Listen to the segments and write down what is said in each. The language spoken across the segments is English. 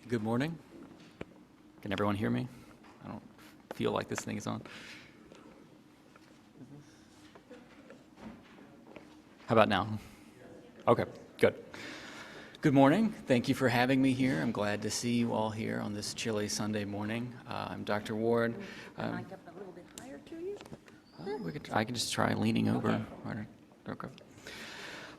Good morning. Can everyone hear me? I don't feel like this thing is on. How about now? Okay, good. Good morning. Thank you for having me here. I'm glad to see you all here on this chilly Sunday morning. I'm Dr. Ward. Mic up a little bit higher to you? I can just try leaning over. Okay.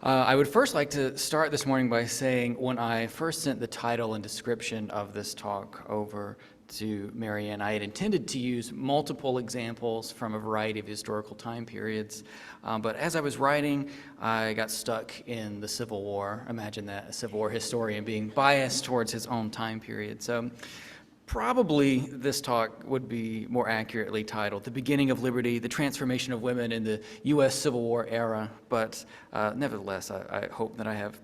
I would first like to start this morning by saying when I first sent the title and description of this talk over to Marianne, I had intended to use multiple examples from a variety of historical time periods, but as I was writing, I got stuck in the Civil War. Imagine that, a Civil War historian being biased towards his own time period. So probably this talk would be more accurately titled The Beginning of Liberty, the Transformation of Women in the U.S. Civil War Era, but nevertheless, I hope that I have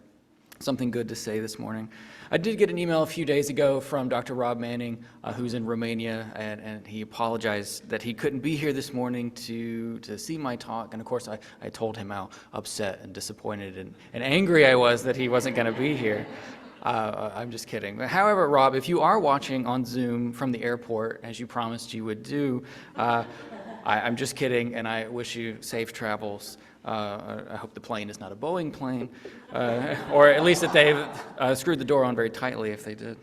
something good to say this morning. I did get an email a few days ago from Dr. Rob Manning, who's in Romania, and he apologized that he couldn't be here this morning to see my talk, and of course I told him how upset and disappointed and angry I was that he wasn't going to be here. I'm just kidding. However, Rob, if you are watching on Zoom from the airport, as you promised you would do, I'm just kidding, and I wish you safe travels. I hope the plane is not a Boeing plane, or at least that they've screwed the door on very tightly if they did.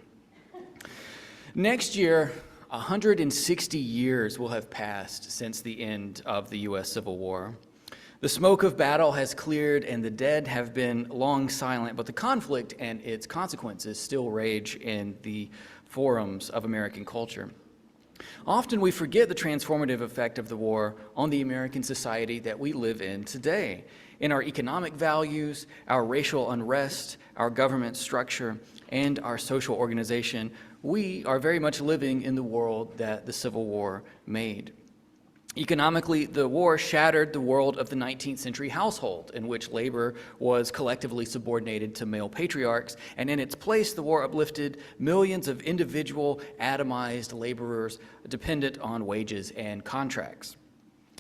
Next year, 160 years will have passed since the end of the U.S. Civil War. The smoke of battle has cleared and the dead have been long silent, but the conflict and its consequences still rage in the forums of American culture. Often we forget the transformative effect of the war on the American society that we live in today, in our economic values, our racial unrest, our government structure, and our social organization. We are very much living in the world that the Civil War made. Economically, the war shattered the world of the 19th century household, in which labor was collectively subordinated to male patriarchs, and in its place, the war uplifted millions of individual, atomized laborers dependent on wages and contracts.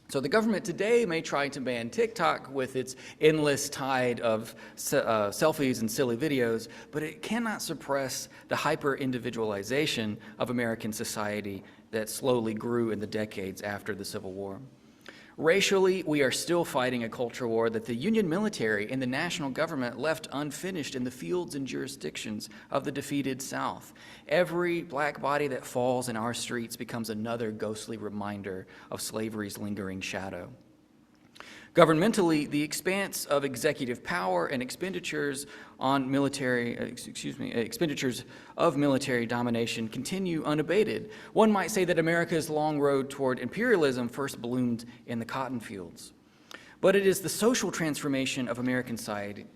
So the government today may try to ban TikTok with its endless tide of selfies and silly videos, but it cannot suppress the hyper-individualization of American society that slowly grew in the decades after the Civil War. Racially, we are still fighting a culture war that the Union military and the national government left unfinished in the fields and jurisdictions of the defeated South. Every black body that falls in our streets becomes another ghostly reminder of slavery's lingering shadow. Governmentally, the expanse of executive power and expenditures of military domination continue unabated. One might say that America's long road toward imperialism first bloomed in the cotton fields. But it is the social transformation of American society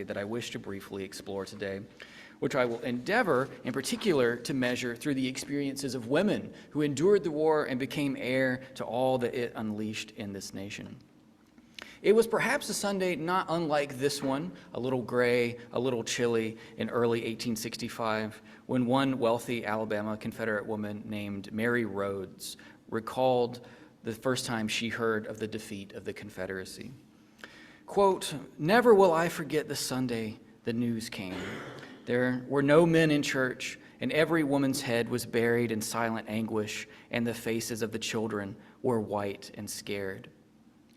that I wish to briefly explore today, which I will endeavor, in particular, to measure through the experiences of women who endured the war and became heir to all that it unleashed in this nation. It was perhaps a Sunday not unlike this one, a little gray, a little chilly, in early 1865, when one wealthy Alabama Confederate woman named Mary Rhodes recalled the first time she heard of the defeat of the Confederacy. Quote, "Never will I forget the Sunday the news came. There were no men in church, and every woman's head was buried in silent anguish, and the faces of the children were white and scared.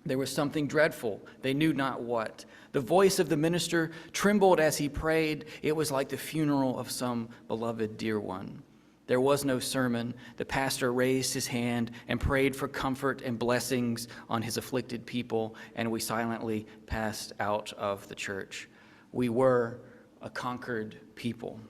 There was something dreadful, they knew not what. The voice of the minister trembled as he prayed. It was like the funeral of some beloved dear one. There was no sermon. The pastor raised his hand and prayed for comfort and blessings on his afflicted people, and we silently passed out of the church. We were a conquered people."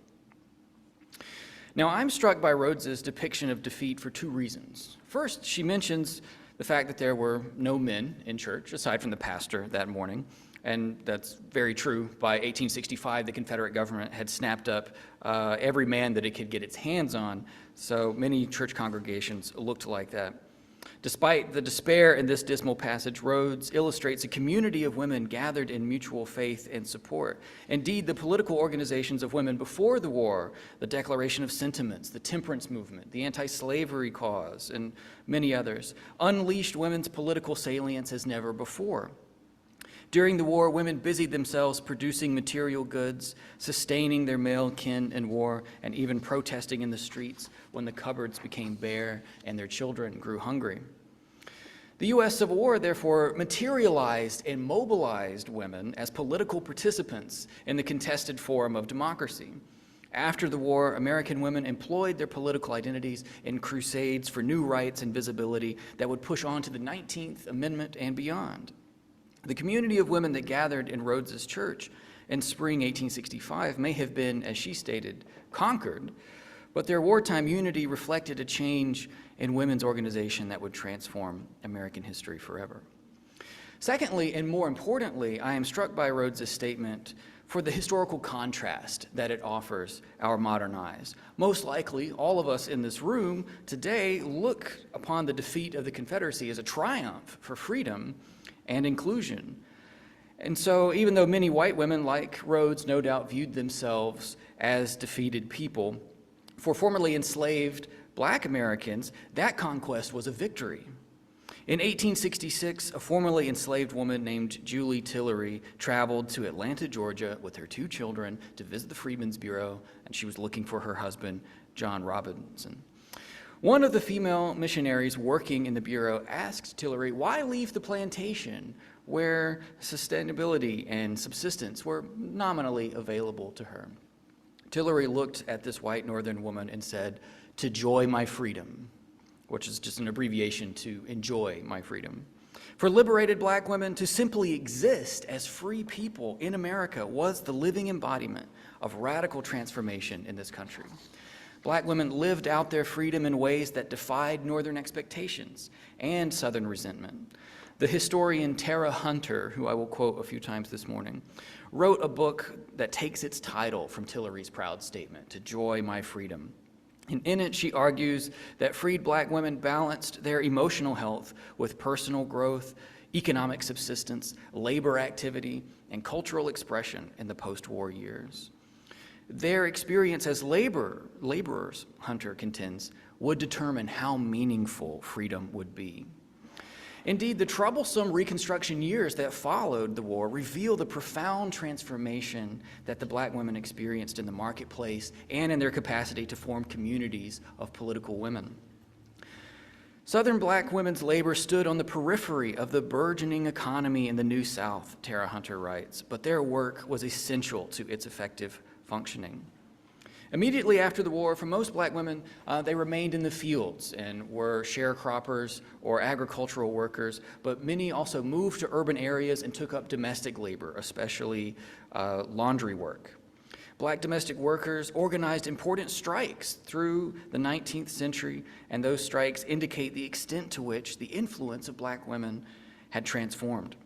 Now, I'm struck by Rhodes's depiction of defeat for two reasons. First, she mentions the fact that there were no men in church, aside from the pastor that morning, and that's very true. By 1865, the Confederate government had snapped up every man that it could get its hands on, so many church congregations looked like that. Despite the despair in this dismal passage, Rhodes illustrates a community of women gathered in mutual faith and support. Indeed, the political organizations of women before the war, the Declaration of Sentiments, the temperance movement, the anti-slavery cause, and many others, unleashed women's political salience as never before. During the war, women busied themselves producing material goods, sustaining their male kin in war, and even protesting in the streets when the cupboards became bare and their children grew hungry. The U.S. Civil War, therefore, materialized and mobilized women as political participants in the contested forum of democracy. After the war, American women employed their political identities in crusades for new rights and visibility that would push on to the 19th Amendment and beyond. The community of women that gathered in Rhodes's church in spring 1865 may have been, as she stated, conquered, but their wartime unity reflected a change in women's organization that would transform American history forever. Secondly, and more importantly, I am struck by Rhodes's statement for the historical contrast that it offers our modern eyes. Most likely, all of us in this room today look upon the defeat of the Confederacy as a triumph for freedom and inclusion. And so, even though many white women like Rhodes no doubt viewed themselves as defeated people, for formerly enslaved Black Americans, that conquest was a victory. In 1866, a formerly enslaved woman named Julie Tillery traveled to Atlanta, Georgia with her 2 children to visit the Freedmen's Bureau, and she was looking for her husband, John Robinson. One of the female missionaries working in the Bureau asked Tillery why leave the plantation where sustainability and subsistence were nominally available to her. Tillery looked at this white northern woman and said, "To joy my freedom," which is just an abbreviation to enjoy my freedom. For liberated Black women, to simply exist as free people in America was the living embodiment of radical transformation in this country. Black women lived out their freedom in ways that defied Northern expectations and Southern resentment. The historian Tara Hunter, who I will quote a few times this morning, wrote a book that takes its title from Tillery's proud statement, "To joy my freedom." And in it, she argues that freed Black women balanced their emotional health with personal growth, economic subsistence, labor activity, and cultural expression in the post-war years. Their experience as laborers, Hunter contends, would determine how meaningful freedom would be. Indeed, the troublesome Reconstruction years that followed the war reveal the profound transformation that the Black women experienced in the marketplace and in their capacity to form communities of political women. Southern Black women's labor stood on the periphery of the burgeoning economy in the New South, Tara Hunter writes, but their work was essential to its effective functioning. Immediately after the war, for most Black women, they remained in the fields and were sharecroppers or agricultural workers, but many also moved to urban areas and took up domestic labor, especially laundry work. Black domestic workers organized important strikes through the 19th century, and those strikes indicate the extent to which the influence of Black women had transformed.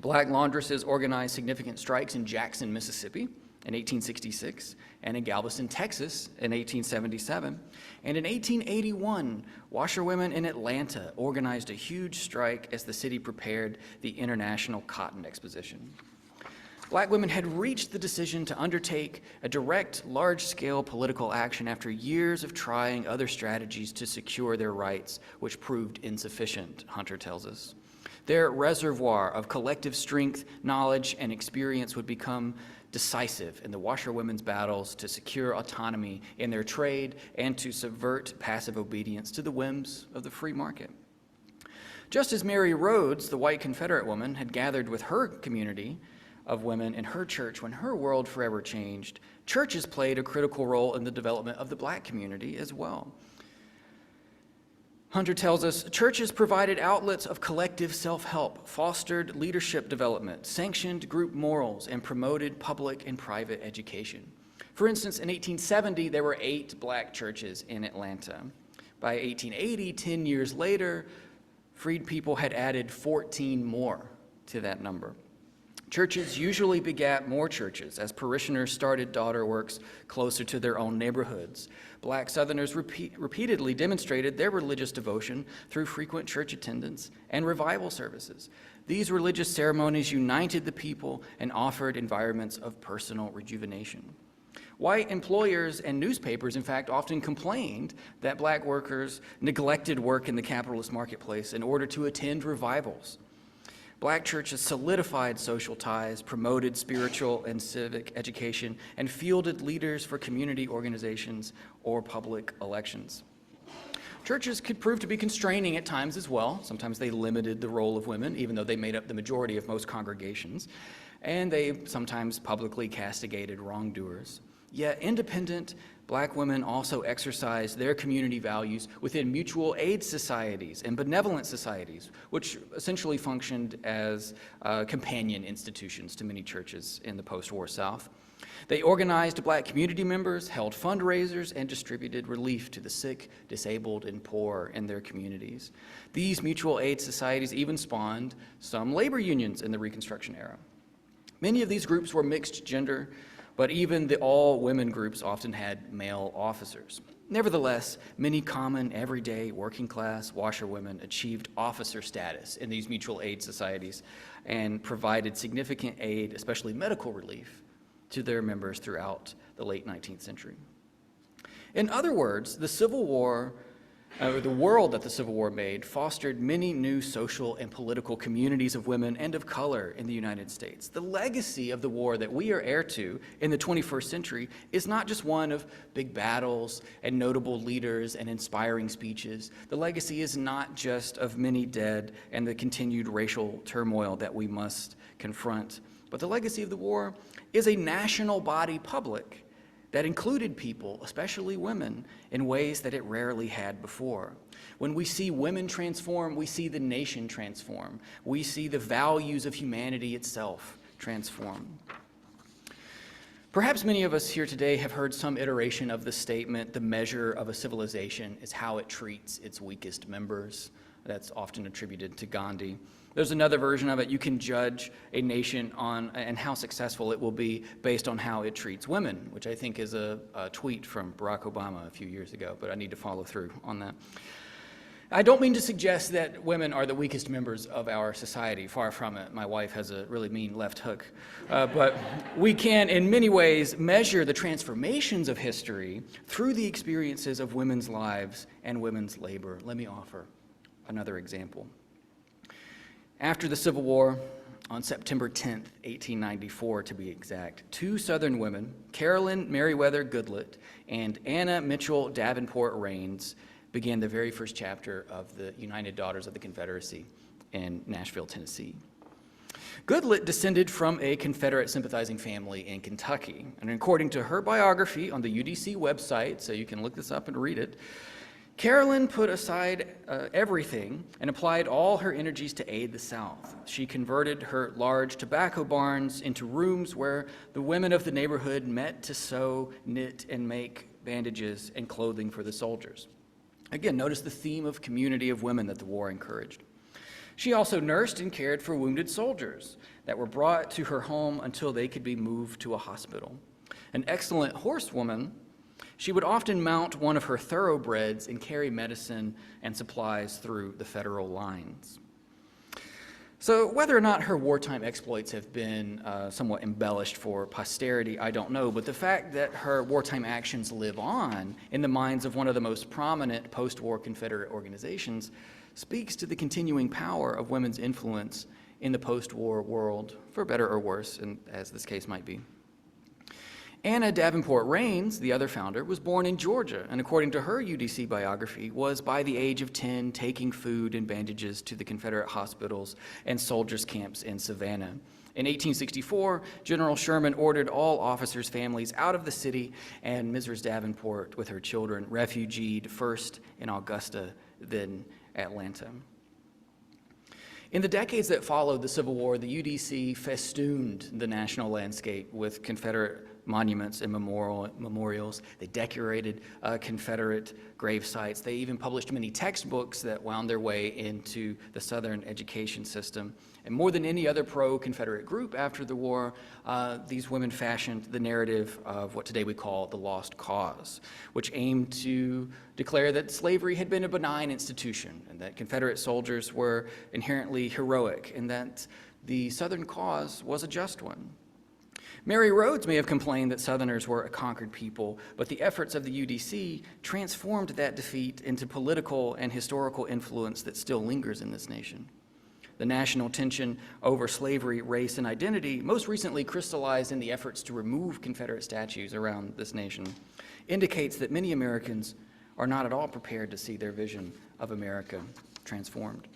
Black laundresses organized significant strikes in Jackson, Mississippi, in 1866, and in Galveston, Texas in 1877. And in 1881, washerwomen in Atlanta organized a huge strike as the city prepared the International Cotton Exposition. Black women had reached the decision to undertake a direct, large-scale political action after years of trying other strategies to secure their rights, which proved insufficient, Hunter tells us. Their reservoir of collective strength, knowledge, and experience would become decisive in the washerwomen's battles to secure autonomy in their trade and to subvert passive obedience to the whims of the free market. Just as Mary Rhodes, the white Confederate woman, had gathered with her community of women in her church when her world forever changed, churches played a critical role in the development of the Black community as well. Hunter tells us, churches provided outlets of collective self-help, fostered leadership development, sanctioned group morals, and promoted public and private education. For instance, in 1870, there were 8 Black churches in Atlanta. By 1880, 10 years later, freed people had added 14 more to that number. Churches usually begat more churches as parishioners started daughter works closer to their own neighborhoods. Black Southerners repeatedly demonstrated their religious devotion through frequent church attendance and revival services. These religious ceremonies united the people and offered environments of personal rejuvenation. White employers and newspapers, in fact, often complained that Black workers neglected work in the capitalist marketplace in order to attend revivals. Black churches solidified social ties, promoted spiritual and civic education, and fielded leaders for community organizations or public elections. Churches could prove to be constraining at times as well. Sometimes they limited the role of women, even though they made up the majority of most congregations, and they sometimes publicly castigated wrongdoers. Yet independent Black women also exercised their community values within mutual aid societies and benevolent societies, which essentially functioned as companion institutions to many churches in the post-war South. They organized Black community members, held fundraisers, and distributed relief to the sick, disabled, and poor in their communities. These mutual aid societies even spawned some labor unions in the Reconstruction era. Many of these groups were mixed gender, but even the all-women groups often had male officers. Nevertheless, many common, everyday, working-class washerwomen achieved officer status in these mutual aid societies and provided significant aid, especially medical relief, to their members throughout the late 19th century. In other words, the Civil War, the world that the Civil War made, fostered many new social and political communities of women and of color in the United States. The legacy of the war that we are heir to in the 21st century is not just one of big battles and notable leaders and inspiring speeches. The legacy is not just of many dead and the continued racial turmoil that we must confront, but the legacy of the war is a national body public that included people, especially women, in ways that it rarely had before. When we see women transform, we see the nation transform. We see the values of humanity itself transform. Perhaps many of us here today have heard some iteration of the statement, the measure of a civilization is how it treats its weakest members. That's often attributed to Gandhi. There's another version of it. You can judge a nation on and how successful it will be based on how it treats women, which I think is a tweet from Barack Obama a few years ago, but I need to follow through on that. I don't mean to suggest that women are the weakest members of our society. Far from it. My wife has a really mean left hook. But we can, in many ways, measure the transformations of history through the experiences of women's lives and women's labor. Let me offer another example. After the Civil War, on September 10th, 1894 to be exact, two Southern women, Carolyn Meriwether Goodlett and Anna Mitchell Davenport Raines, began the very first chapter of the United Daughters of the Confederacy in Nashville, Tennessee. Goodlett descended from a Confederate sympathizing family in Kentucky, and according to her biography on the UDC website, so you can look this up and read it, Carolyn put aside everything and applied all her energies to aid the South. She converted her large tobacco barns into rooms where the women of the neighborhood met to sew, knit, and make bandages and clothing for the soldiers. Again, notice the theme of community of women that the war encouraged. She also nursed and cared for wounded soldiers that were brought to her home until they could be moved to a hospital. An excellent horsewoman, she would often mount one of her thoroughbreds and carry medicine and supplies through the federal lines. So whether or not her wartime exploits have been somewhat embellished for posterity, I don't know, but the fact that her wartime actions live on in the minds of one of the most prominent post-war Confederate organizations speaks to the continuing power of women's influence in the post-war world, for better or worse, and as this case might be. Anna Davenport Raines, the other founder, was born in Georgia, and according to her UDC biography, was by the age of 10 taking food and bandages to the Confederate hospitals and soldiers' camps in Savannah. In 1864, General Sherman ordered all officers' families out of the city, and Mrs. Davenport, with her children, refugeed first in Augusta, then Atlanta. In the decades that followed the Civil War, the UDC festooned the national landscape with Confederate monuments and memorials. They decorated Confederate grave sites. They even published many textbooks that wound their way into the Southern education system. And more than any other pro-Confederate group after the war, these women fashioned the narrative of what today we call the Lost Cause, which aimed to declare that slavery had been a benign institution and that Confederate soldiers were inherently heroic and that the Southern cause was a just one. Mary Rhodes may have complained that Southerners were a conquered people, but the efforts of the UDC transformed that defeat into political and historical influence that still lingers in this nation. The national tension over slavery, race, and identity, most recently crystallized in the efforts to remove Confederate statues around this nation, indicates that many Americans are not at all prepared to see their vision of America transformed.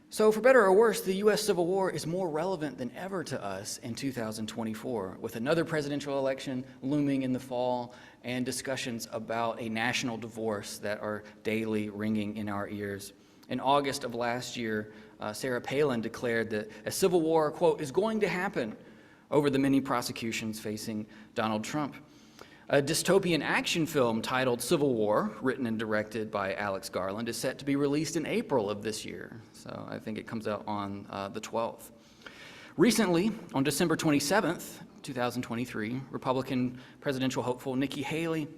So, for better or worse, the U.S. Civil War is more relevant than ever to us in 2024, with another presidential election looming in the fall and discussions about a national divorce that are daily ringing in our ears. In August of last year, Sarah Palin declared that a civil war, quote, is going to happen over the many prosecutions facing Donald Trump. A dystopian action film titled Civil War, written and directed by Alex Garland, is set to be released in April of this year. So I think it comes out on the 12th. Recently, on December 27th, 2023, Republican presidential hopeful Nikki Haley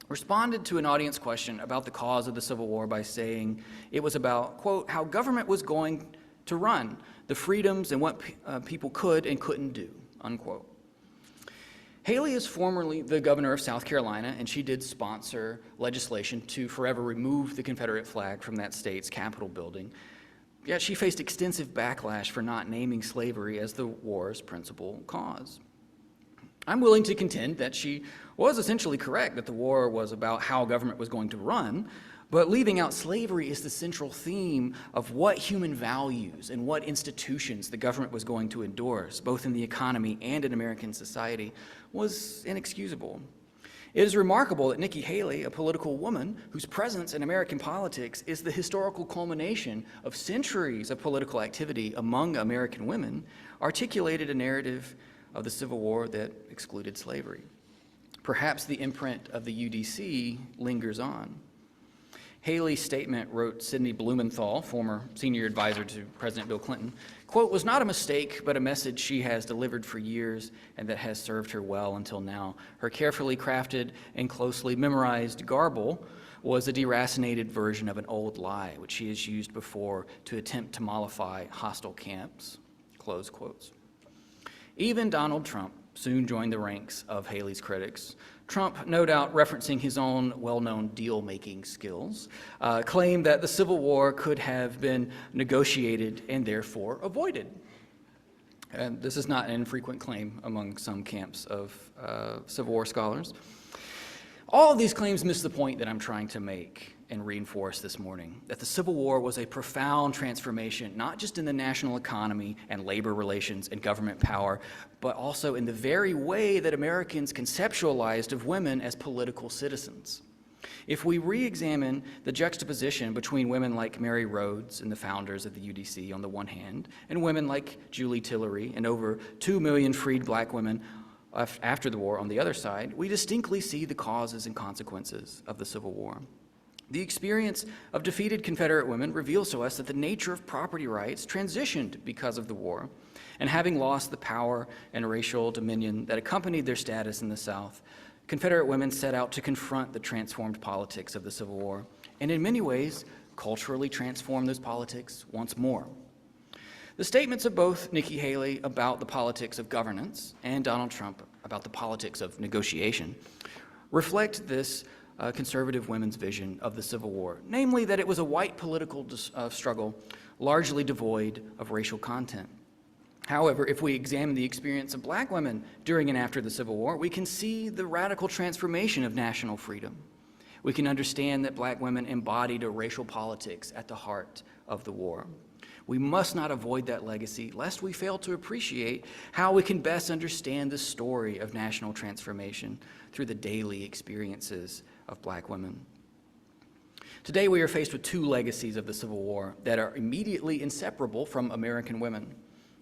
responded to an audience question about the cause of the Civil War by saying it was about, quote, how government was going to run, the freedoms and what people could and couldn't do, unquote. Haley is formerly the governor of South Carolina, and she did sponsor legislation to forever remove the Confederate flag from that state's Capitol building. Yet she faced extensive backlash for not naming slavery as the war's principal cause. I'm willing to contend that she was essentially correct that the war was about how government was going to run, but leaving out slavery is the central theme of what human values and what institutions the government was going to endorse, both in the economy and in American society, was inexcusable. It is remarkable that Nikki Haley, a political woman whose presence in American politics is the historical culmination of centuries of political activity among American women, articulated a narrative of the Civil War that excluded slavery. Perhaps the imprint of the UDC lingers on. Haley's statement, wrote Sidney Blumenthal, former senior advisor to President Bill Clinton, quote, was not a mistake, but a message she has delivered for years and that has served her well until now. Her carefully crafted and closely memorized garble was a deracinated version of an old lie, which she has used before to attempt to mollify hostile camps, close quotes. Even Donald Trump soon joined the ranks of Haley's critics. Trump, no doubt referencing his own well-known deal-making skills, claimed that the Civil War could have been negotiated and therefore avoided. And this is not an infrequent claim among some camps of Civil War scholars. All of these claims miss the point that I'm trying to make and reinforce this morning, that the Civil War was a profound transformation, not just in the national economy and labor relations and government power, but also in the very way that Americans conceptualized of women as political citizens. If we re-examine the juxtaposition between women like Mary Rhodes and the founders of the UDC on the one hand, and women like Julie Tillery and over 2 million freed black women after the war on the other side, we distinctly see the causes and consequences of the Civil War. The experience of defeated Confederate women reveals to us that the nature of property rights transitioned because of the war, and having lost the power and racial dominion that accompanied their status in the South, Confederate women set out to confront the transformed politics of the Civil War, and in many ways, culturally transform those politics once more. The statements of both Nikki Haley about the politics of governance and Donald Trump about the politics of negotiation reflect this conservative women's vision of the Civil War, namely that it was a white political struggle largely devoid of racial content. However, if we examine the experience of black women during and after the Civil War, we can see the radical transformation of national freedom. We can understand that black women embodied a racial politics at the heart of the war. We must not avoid that legacy, lest we fail to appreciate how we can best understand the story of national transformation through the daily experiences of black women. Today, we are faced with two legacies of the Civil War that are immediately inseparable from American women.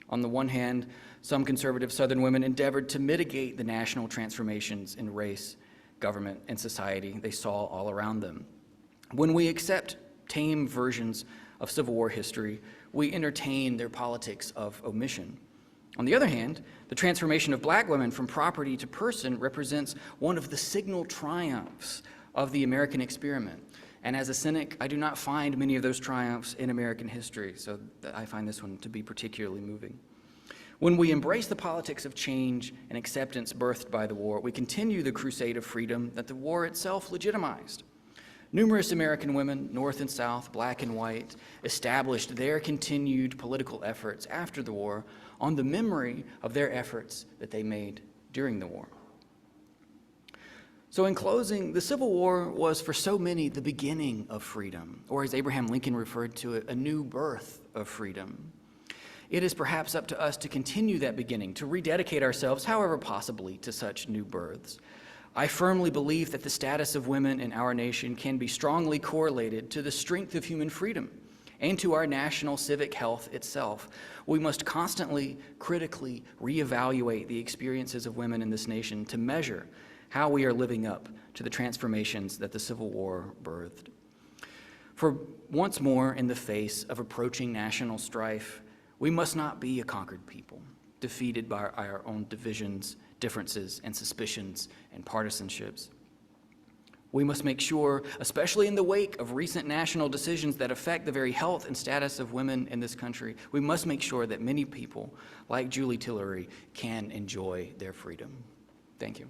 On the one hand, some conservative Southern women endeavored to mitigate the national transformations in race, government, and society they saw all around them. When we accept tame versions of Civil War history, we entertain their politics of omission. On the other hand, the transformation of black women from property to person represents one of the signal triumphs of the American experiment. And as a cynic, I do not find many of those triumphs in American history, so I find this one to be particularly moving. When we embrace the politics of change and acceptance birthed by the war, we continue the crusade of freedom that the war itself legitimized. Numerous American women, North and South, black and white, established their continued political efforts after the war on the memory of their efforts that they made during the war. So in closing, the Civil War was for so many the beginning of freedom, or as Abraham Lincoln referred to it, a new birth of freedom. It is perhaps up to us to continue that beginning, to rededicate ourselves, however possibly, to such new births. I firmly believe that the status of women in our nation can be strongly correlated to the strength of human freedom and to our national civic health itself. We must constantly, critically reevaluate the experiences of women in this nation to measure how we are living up to the transformations that the Civil War birthed. For once more, in the face of approaching national strife, we must not be a conquered people, defeated by our own divisions, differences, and suspicions and partisanships. We must make sure, especially in the wake of recent national decisions that affect the very health and status of women in this country, we must make sure that many people, like Julie Tillery, can enjoy their freedom. Thank you.